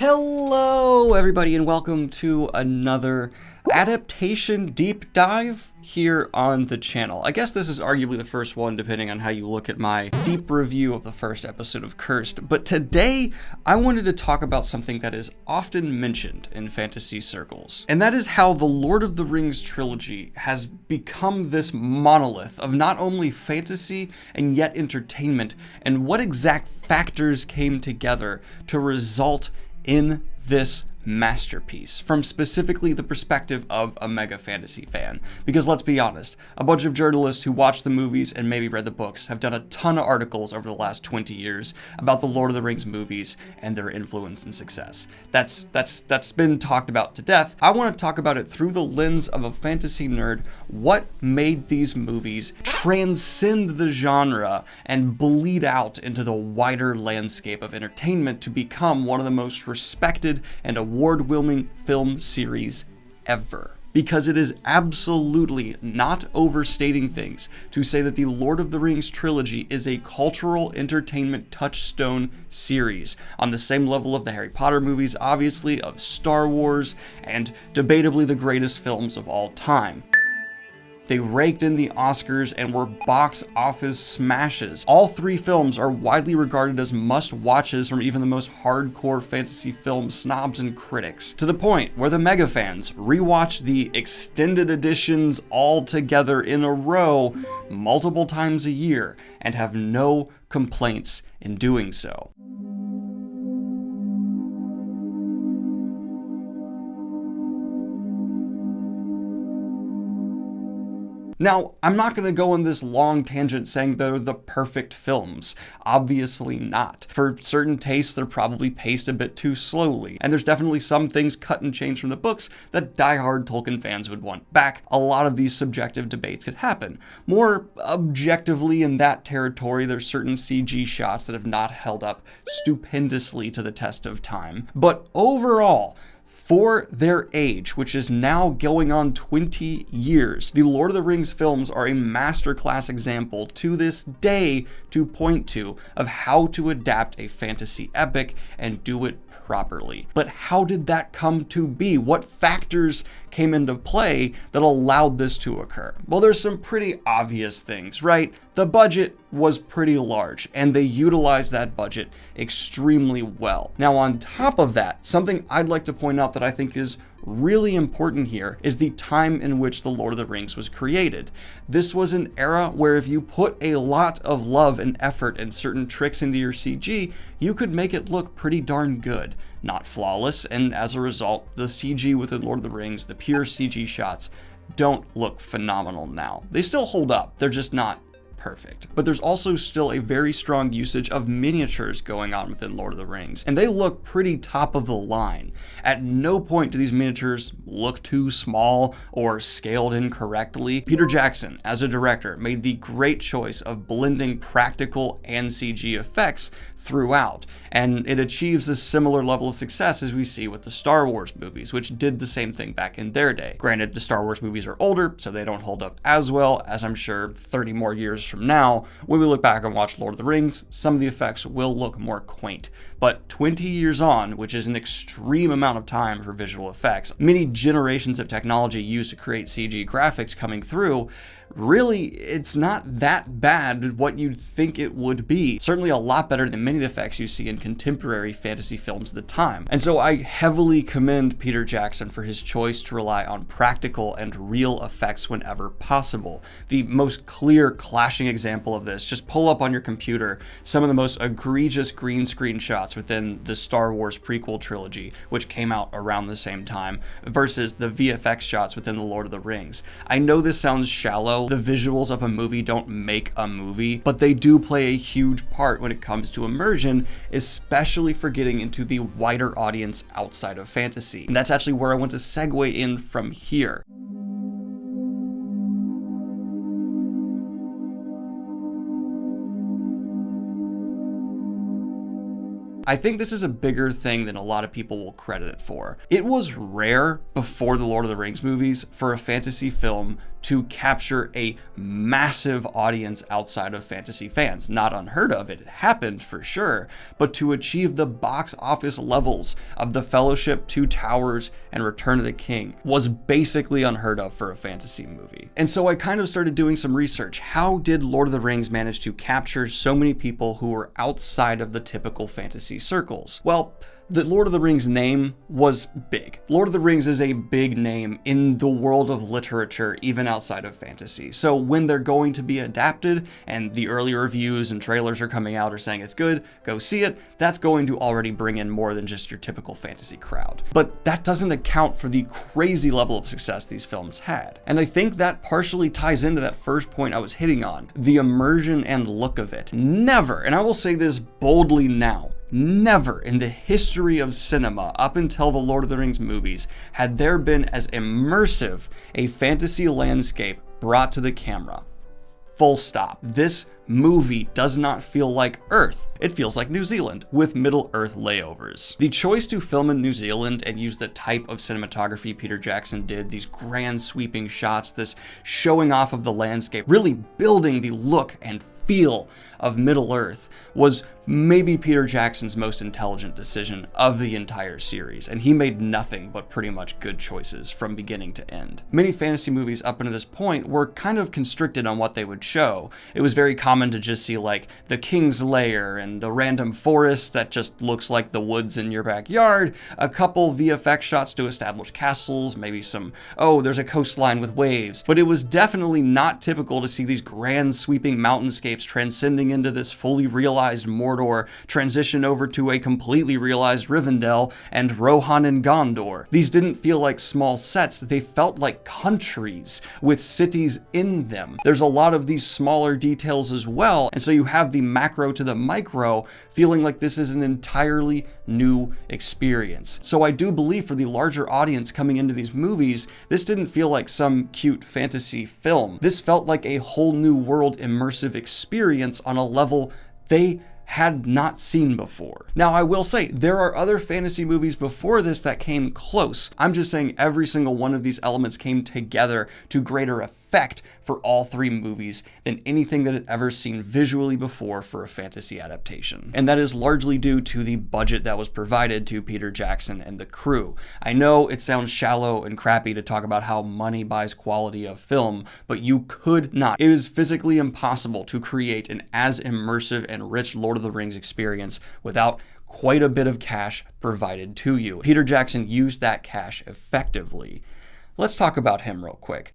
Hello, everybody, and welcome to another adaptation deep dive here on the channel. I guess this is arguably the first one, depending on how you look at my deep review of the first episode of Cursed. But today, I wanted to talk about something that is often mentioned in fantasy circles, and that is how the Lord of the Rings trilogy has become this monolith of not only fantasy and yet entertainment, and what exact factors came together to result in this masterpiece from specifically the perspective of a mega fantasy fan. Because let's be honest, a bunch of journalists who watched the movies and maybe read the books have done a ton of articles over the last 20 years about the Lord of the Rings movies and their influence and success. That's been talked about to death. I want to talk about it through the lens of a fantasy nerd. What made these movies transcend the genre and bleed out into the wider landscape of entertainment to become one of the most respected and award-winning film series ever. Because it is absolutely not overstating things to say that the Lord of the Rings trilogy is a cultural entertainment touchstone series, on the same level of the Harry Potter movies, obviously, of Star Wars, and debatably the greatest films of all time. They raked in the Oscars and were box office smashes. All three films are widely regarded as must-watches from even the most hardcore fantasy film snobs and critics, to the point where the mega fans rewatch the extended editions all together in a row multiple times a year and have no complaints in doing so. Now, I'm not going to go on this long tangent saying they're the perfect films. Obviously not. For certain tastes, they're probably paced a bit too slowly, and there's definitely some things cut and changed from the books that diehard Tolkien fans would want back. A lot of these subjective debates could happen. More objectively in that territory, there's certain CG shots that have not held up stupendously to the test of time. But overall, for their age, which is now going on 20 years, the Lord of the Rings films are a masterclass example to this day to point to of how to adapt a fantasy epic and do it properly. But how did that come to be? What factors came into play that allowed this to occur? Well, there's some pretty obvious things, right? The budget was pretty large, and they utilized that budget extremely well. Now, on top of that, something I'd like to point out that I think is really important here is the time in which the Lord of the Rings was created. This was an era where if you put a lot of love and effort and certain tricks into your CG, you could make it look pretty darn good. Not flawless, and as a result, the CG within Lord of the Rings, the pure CG shots, don't look phenomenal now. They still hold up, they're just not perfect. But there's also still a very strong usage of miniatures going on within Lord of the Rings, and they look pretty top of the line. At no point do these miniatures look too small or scaled incorrectly. Peter Jackson, as a director, made the great choice of blending practical and CG effects throughout, and it achieves a similar level of success as we see with the Star Wars movies, which did the same thing back in their day. Granted, the Star Wars movies are older, so they don't hold up as well as I'm sure 30 more years from now, when we look back and watch Lord of the Rings, some of the effects will look more quaint. But 20 years on, which is an extreme amount of time for visual effects, many generations of technology used to create CG graphics coming through, really, it's not that bad what you'd think it would be. Certainly a lot better than many of the effects you see in contemporary fantasy films at the time. And so I heavily commend Peter Jackson for his choice to rely on practical and real effects whenever possible. The most clear clashing example of this, just pull up on your computer some of the most egregious green screen shots within the Star Wars prequel trilogy, which came out around the same time, versus the VFX shots within the Lord of the Rings. I know this sounds shallow. The visuals of a movie don't make a movie, but they do play a huge part when it comes to immersion, especially for getting into the wider audience outside of fantasy. And that's actually where I want to segue in from here. I think this is a bigger thing than a lot of people will credit it for. It was rare before the Lord of the Rings movies for a fantasy film to capture a massive audience outside of fantasy fans. Not unheard of, it happened for sure, but to achieve the box office levels of The Fellowship, Two Towers, and Return of the King was basically unheard of for a fantasy movie. And so I kind of started doing some research. How did Lord of the Rings manage to capture so many people who were outside of the typical fantasy circles? Well, the Lord of the Rings name was big. Lord of the Rings is a big name in the world of literature, even outside of fantasy. So when they're going to be adapted and the early reviews and trailers are coming out or saying it's good, go see it, that's going to already bring in more than just your typical fantasy crowd. But that doesn't account for the crazy level of success these films had. And I think that partially ties into that first point I was hitting on, the immersion and look of it. Never, and I will say this boldly now, never in the history of cinema up until the Lord of the Rings movies had there been as immersive a fantasy landscape brought to the camera. Full stop. This movie does not feel like Earth. It feels like New Zealand with Middle-earth layovers. The choice to film in New Zealand and use the type of cinematography Peter Jackson did, these grand sweeping shots, this showing off of the landscape, really building the look and feel of Middle-earth, was maybe Peter Jackson's most intelligent decision of the entire series, and he made nothing but pretty much good choices from beginning to end. Many fantasy movies up until this point were kind of constricted on what they would show. It was very common to just see like the King's Lair and a random forest that just looks like the woods in your backyard, a couple VFX shots to establish castles, maybe some, oh, there's a coastline with waves. But it was definitely not typical to see these grand sweeping mountainscapes transcending into this fully realized Mordor, transition over to a completely realized Rivendell and Rohan and Gondor. These didn't feel like small sets, they felt like countries with cities in them. There's a lot of these smaller details as well, and so you have the macro to the micro feeling like this is an entirely new experience. So I do believe for the larger audience coming into these movies, this didn't feel like some cute fantasy film. This felt like a whole new world immersive experience on a level they had not seen before. Now, I will say, there are other fantasy movies before this that came close. I'm just saying every single one of these elements came together to greater effect for all three movies than anything that had ever seen visually before for a fantasy adaptation. And that is largely due to the budget that was provided to Peter Jackson and the crew. I know it sounds shallow and crappy to talk about how money buys quality of film, but you could not. It is physically impossible to create an as immersive and rich Lord of the Rings experience without quite a bit of cash provided to you. Peter Jackson used that cash effectively. Let's talk about him real quick.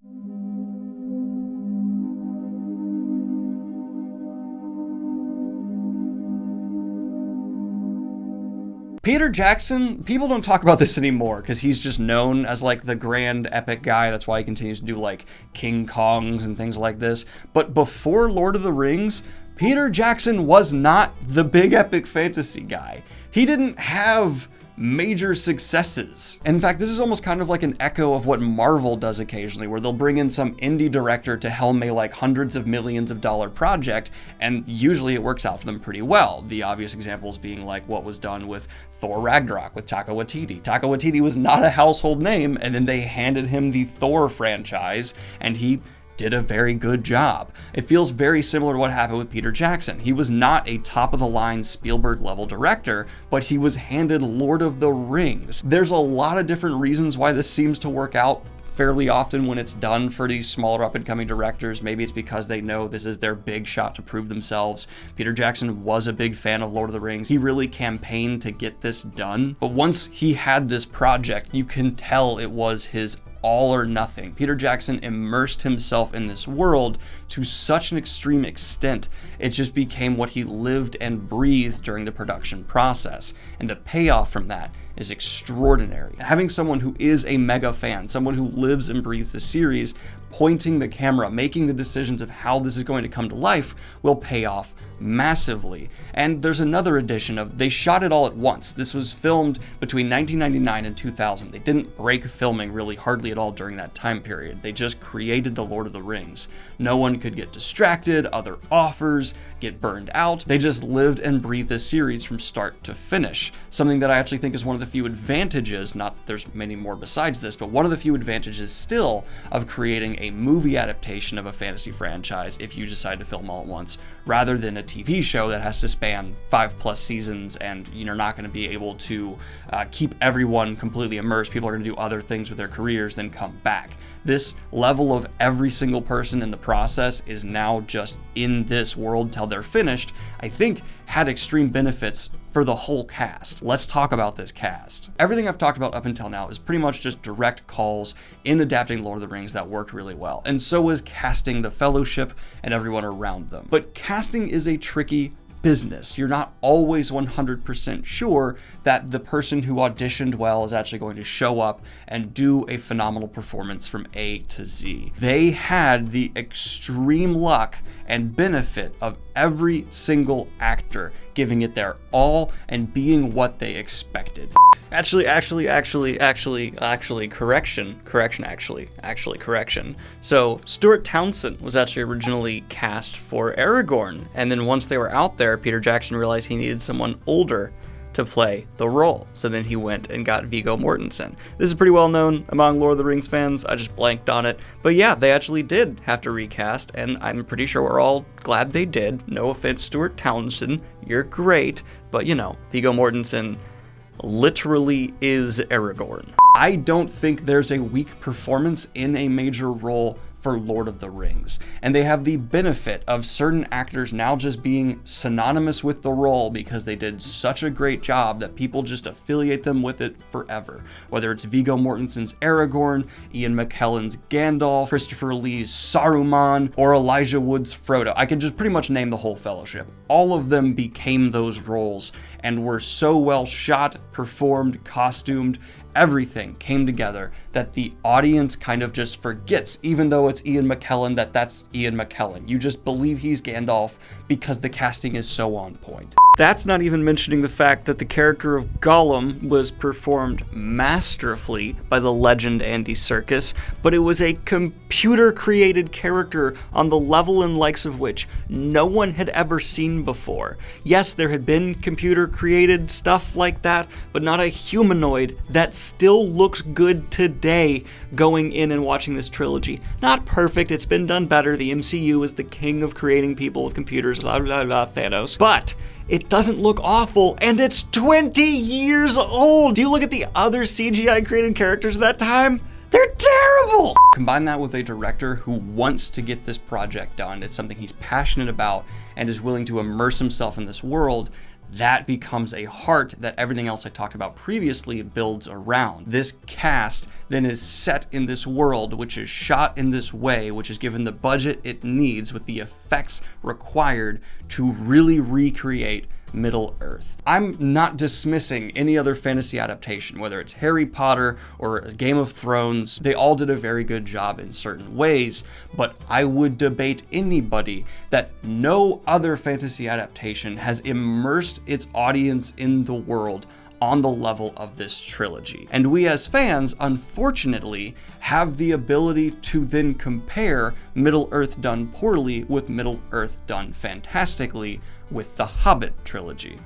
Peter Jackson, people don't talk about this anymore because he's just known as like the grand epic guy. That's why he continues to do like King Kongs and things like this. But before Lord of the Rings, Peter Jackson was not the big epic fantasy guy. He didn't have major successes. In fact, this is almost kind of like an echo of what Marvel does occasionally, where they'll bring in some indie director to helm a like hundreds of millions of dollar project, and usually it works out for them pretty well. The obvious examples being like what was done with Thor Ragnarok with Taika Waititi. Taika Waititi was not a household name, and then they handed him the Thor franchise, and he did a very good job. It feels very similar to what happened with Peter Jackson. He was not a top-of-the-line Spielberg-level director, but he was handed Lord of the Rings. There's a lot of different reasons why this seems to work out fairly often when it's done for these smaller up-and-coming directors. Maybe it's because they know this is their big shot to prove themselves. Peter Jackson was a big fan of Lord of the Rings. He really campaigned to get this done. But once he had this project, you can tell it was his all or nothing. Peter Jackson immersed himself in this world to such an extreme extent, it just became what he lived and breathed during the production process. And the payoff from that is extraordinary. Having someone who is a mega fan, someone who lives and breathes the series, pointing the camera, making the decisions of how this is going to come to life will pay off massively. And there's another addition of they shot it all at once. This was filmed between 1999 and 2000. They didn't break filming really hardly at all during that time period. They just created The Lord of the Rings. No one could get distracted, other offers, get burned out. They just lived and breathed this series from start to finish. Something that I actually think is one of the few advantages, not that there's many more besides this, but one of the few advantages still of creating a movie adaptation of a fantasy franchise if you decide to film all at once, rather than a TV show that has to span 5+ seasons and you're not going to be able to keep everyone completely immersed. People are going to do other things with their careers, then come back. This level of every single person in the process is now just in this world till they're finished, I think had extreme benefits for the whole cast. Let's talk about this cast. Everything I've talked about up until now is pretty much just direct calls in adapting Lord of the Rings that worked really well. And so is casting the Fellowship and everyone around them. But casting is a tricky business. You're not always 100% sure that the person who auditioned well is actually going to show up and do a phenomenal performance from A to Z. They had the extreme luck and benefit of every single actor giving it their all and being what they expected. Correction. So Stuart Townsend was actually originally cast for Aragorn, and then once they were out there, Peter Jackson realized he needed someone older to play the role. So then he went and got Viggo Mortensen. This is pretty well known among Lord of the Rings fans. I just blanked on it. But yeah, they actually did have to recast, and I'm pretty sure we're all glad they did. No offense, Stuart Townsend, you're great. But you know, Viggo Mortensen literally is Aragorn. I don't think there's a weak performance in a major role for Lord of the Rings, and they have the benefit of certain actors now just being synonymous with the role because they did such a great job that people just affiliate them with it forever. Whether it's Viggo Mortensen's Aragorn, Ian McKellen's Gandalf, Christopher Lee's Saruman, or Elijah Wood's Frodo, I could just pretty much name the whole Fellowship. All of them became those roles and were so well shot, performed, costumed, everything came together that the audience kind of just forgets, even though it's Ian McKellen, that's Ian McKellen. You just believe he's Gandalf because the casting is so on point. That's not even mentioning the fact that the character of Gollum was performed masterfully by the legend Andy Serkis, but it was a computer-created character on the level and likes of which no one had ever seen before. Yes, there had been computer-created stuff like that, but not a humanoid that still looks good today going in and watching this trilogy. Not perfect, it's been done better. The MCU is the king of creating people with computers, blah blah blah, Thanos. But it doesn't look awful, and it's 20 years old! Do you look at the other CGI created characters of that time? They're terrible! Combine that with a director who wants to get this project done, it's something he's passionate about, and is willing to immerse himself in this world, that becomes a heart that everything else I talked about previously builds around. This cast then is set in this world, which is shot in this way, which is given the budget it needs with the effects required to really recreate Middle Earth. I'm not dismissing any other fantasy adaptation, whether it's Harry Potter or Game of Thrones. They all did a very good job in certain ways, but I would debate anybody that no other fantasy adaptation has immersed its audience in the world on the level of this trilogy. And we as fans, unfortunately, have the ability to then compare Middle Earth done poorly with Middle Earth done fantastically with the Hobbit trilogy.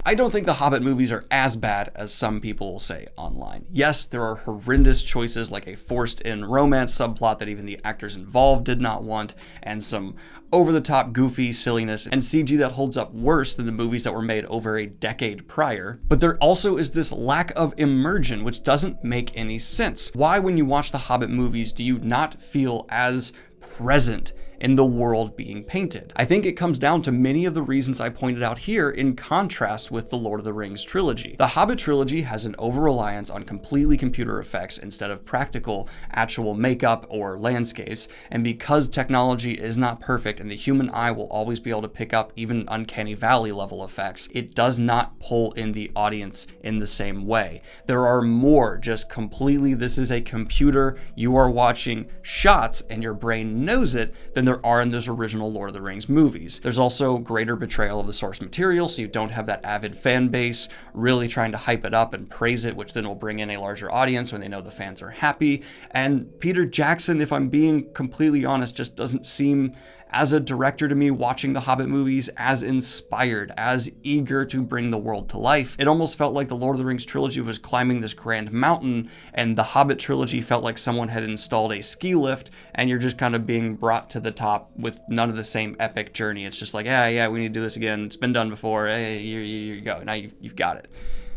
I don't think the Hobbit movies are as bad as some people will say online. Yes, there are horrendous choices like a forced-in romance subplot that even the actors involved did not want, and some over-the-top goofy silliness and CG that holds up worse than the movies that were made over a decade prior. But there also is this lack of immersion, which doesn't make any sense. Why, when you watch the Hobbit movies, do you not feel as present in the world being painted. I think it comes down to many of the reasons I pointed out here in contrast with the Lord of the Rings trilogy. The Hobbit trilogy has an over-reliance on completely computer effects instead of practical, actual makeup or landscapes, and because technology is not perfect and the human eye will always be able to pick up even uncanny valley level effects, it does not pull in the audience in the same way. There are more just completely, this is a computer, you are watching shots and your brain knows it, than there are in those original Lord of the Rings movies. There's also greater betrayal of the source material, so you don't have that avid fan base really trying to hype it up and praise it, which then will bring in a larger audience when they know the fans are happy. And Peter Jackson, if I'm being completely honest, just doesn't seem, as a director to me, watching the Hobbit movies, as inspired, as eager to bring the world to life. It almost felt like the Lord of the Rings trilogy was climbing this grand mountain, and the Hobbit trilogy felt like someone had installed a ski lift, and you're just kind of being brought to the top with none of the same epic journey. It's just like, yeah, we need to do this again. It's been done before. Hey, here you go. Now you've got it.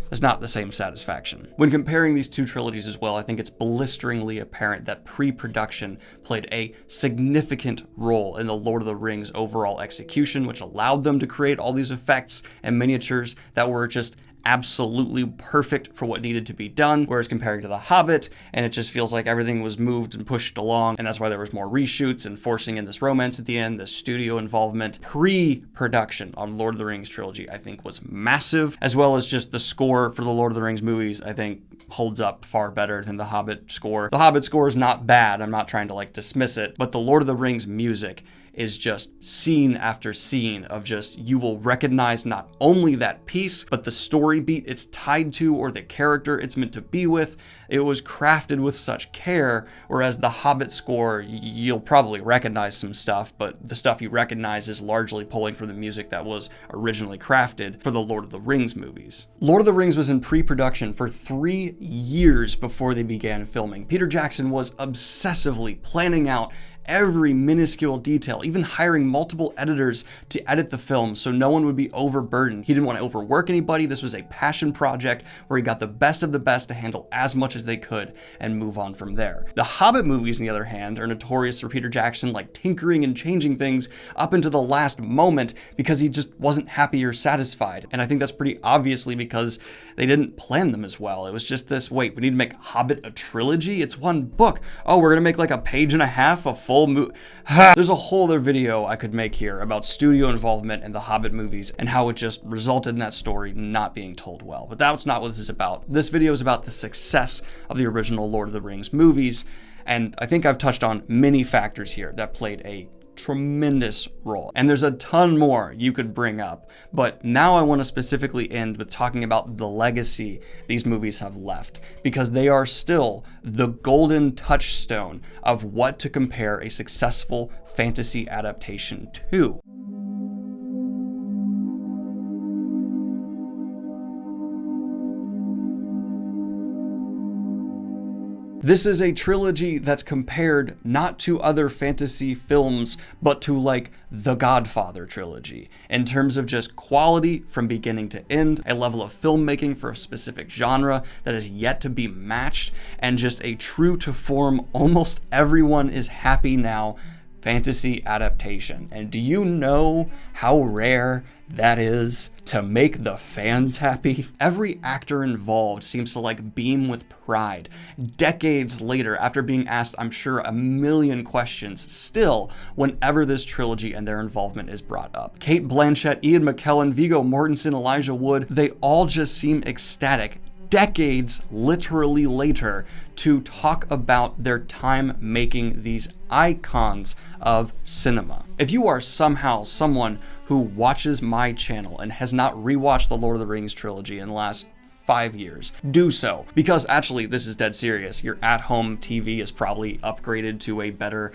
There's not the same satisfaction. When comparing these two trilogies as well, I think it's blisteringly apparent that pre-production played a significant role in the Lord of the Rings overall execution, which allowed them to create all these effects and miniatures that were just absolutely perfect for what needed to be done, whereas comparing to The Hobbit, and it just feels like everything was moved and pushed along, and that's why there was more reshoots and forcing in this romance at the end. The studio involvement pre-production on Lord of the Rings trilogy, I think, was massive, as well as just the score for the Lord of the Rings movies, I think, holds up far better than the Hobbit score. The Hobbit score is not bad, I'm not trying to dismiss it, but the Lord of the Rings music is just scene after scene of just, you will recognize not only that piece, but the story beat it's tied to or the character it's meant to be with. It was crafted with such care, whereas the Hobbit score, you'll probably recognize some stuff, but the stuff you recognize is largely pulling from the music that was originally crafted for the Lord of the Rings movies. Lord of the Rings was in pre-production for 3 years before they began filming. Peter Jackson was obsessively planning out every minuscule detail, even hiring multiple editors to edit the film so no one would be overburdened. He didn't want to overwork anybody. This was a passion project where he got the best of the best to handle as much as they could and move on from there. The Hobbit movies, on the other hand, are notorious for Peter Jackson tinkering and changing things up into the last moment because he just wasn't happy or satisfied. And I think that's pretty obviously because they didn't plan them as well. It was just this, wait, we need to make Hobbit a trilogy? It's one book. Oh, we're gonna make a page and a half, a full movie. There's a whole other video I could make here about studio involvement in the Hobbit movies and how it just resulted in that story not being told well. But that's not what this is about. This video is about the success of the original Lord of the Rings movies, and I think I've touched on many factors here that played a tremendous role. And there's a ton more you could bring up, but now I want to specifically end with talking about the legacy these movies have left, because they are still the golden touchstone of what to compare a successful fantasy adaptation to. This is a trilogy that's compared not to other fantasy films, but to the Godfather trilogy, in terms of just quality from beginning to end, a level of filmmaking for a specific genre that is yet to be matched, and just a true to form, almost everyone is happy now fantasy adaptation. And do you know how rare that is to make the fans happy? Every actor involved seems to beam with pride decades later after being asked, I'm sure, a million questions still whenever this trilogy and their involvement is brought up. Cate Blanchett, Ian McKellen, Viggo Mortensen, Elijah Wood, they all just seem ecstatic decades literally later to talk about their time making these icons of cinema. If you are somehow someone who watches my channel and has not rewatched the Lord of the Rings trilogy in the last 5 years, do so, because actually this is dead serious. Your at-home TV is probably upgraded to a better,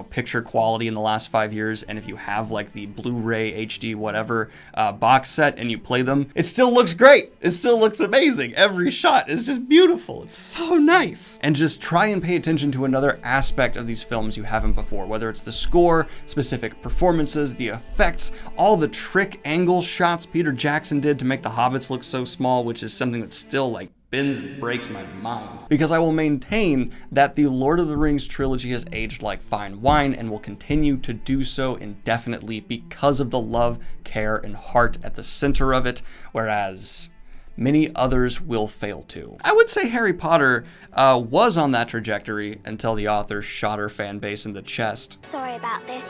picture quality in the last 5 years, and if you have the Blu-ray HD whatever box set and you play them, it still looks great. It still looks amazing. Every shot is just beautiful. It's so nice. And just try and pay attention to another aspect of these films you haven't before, whether it's the score, specific performances, the effects, all the trick angle shots Peter Jackson did to make the hobbits look so small, which is something that's still bends and breaks my mind. Because I will maintain that the Lord of the Rings trilogy has aged like fine wine and will continue to do so indefinitely because of the love, care, and heart at the center of it, whereas many others will fail to. I would say Harry Potter was on that trajectory until the author shot her fan base in the chest. Sorry about this.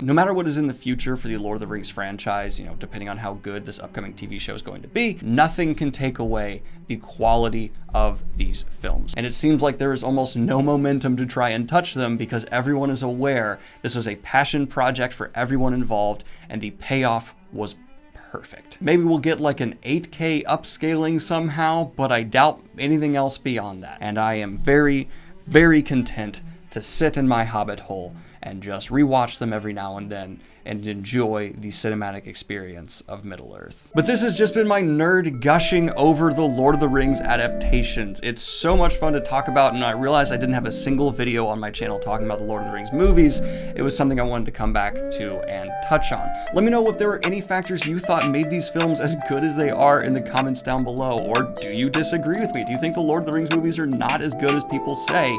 No matter what is in the future for the Lord of the Rings franchise, depending on how good this upcoming TV show is going to be, nothing can take away the quality of these films. And it seems like there is almost no momentum to try and touch them because everyone is aware this was a passion project for everyone involved and the payoff was perfect. Maybe we'll get like an 8K upscaling somehow, but I doubt anything else beyond that. And I am very, very content to sit in my Hobbit hole and just rewatch them every now and then and enjoy the cinematic experience of Middle-earth. But this has just been my nerd gushing over the Lord of the Rings adaptations. It's so much fun to talk about, and I realized I didn't have a single video on my channel talking about the Lord of the Rings movies. It was something I wanted to come back to and touch on. Let me know if there were any factors you thought made these films as good as they are in the comments down below, or do you disagree with me? Do you think the Lord of the Rings movies are not as good as people say?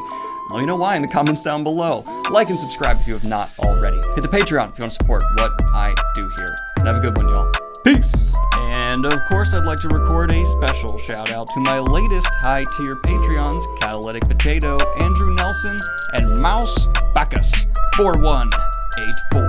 Let me know why in the comments down below. Like and subscribe if you have not already. Hit the Patreon if you want to support what I do here. And have a good one, y'all. Peace! And of course, I'd like to record a special shout out to my latest high tier Patreons, Catalytic Potato, Andrew Nelson, and Mouse Bacchus 4184.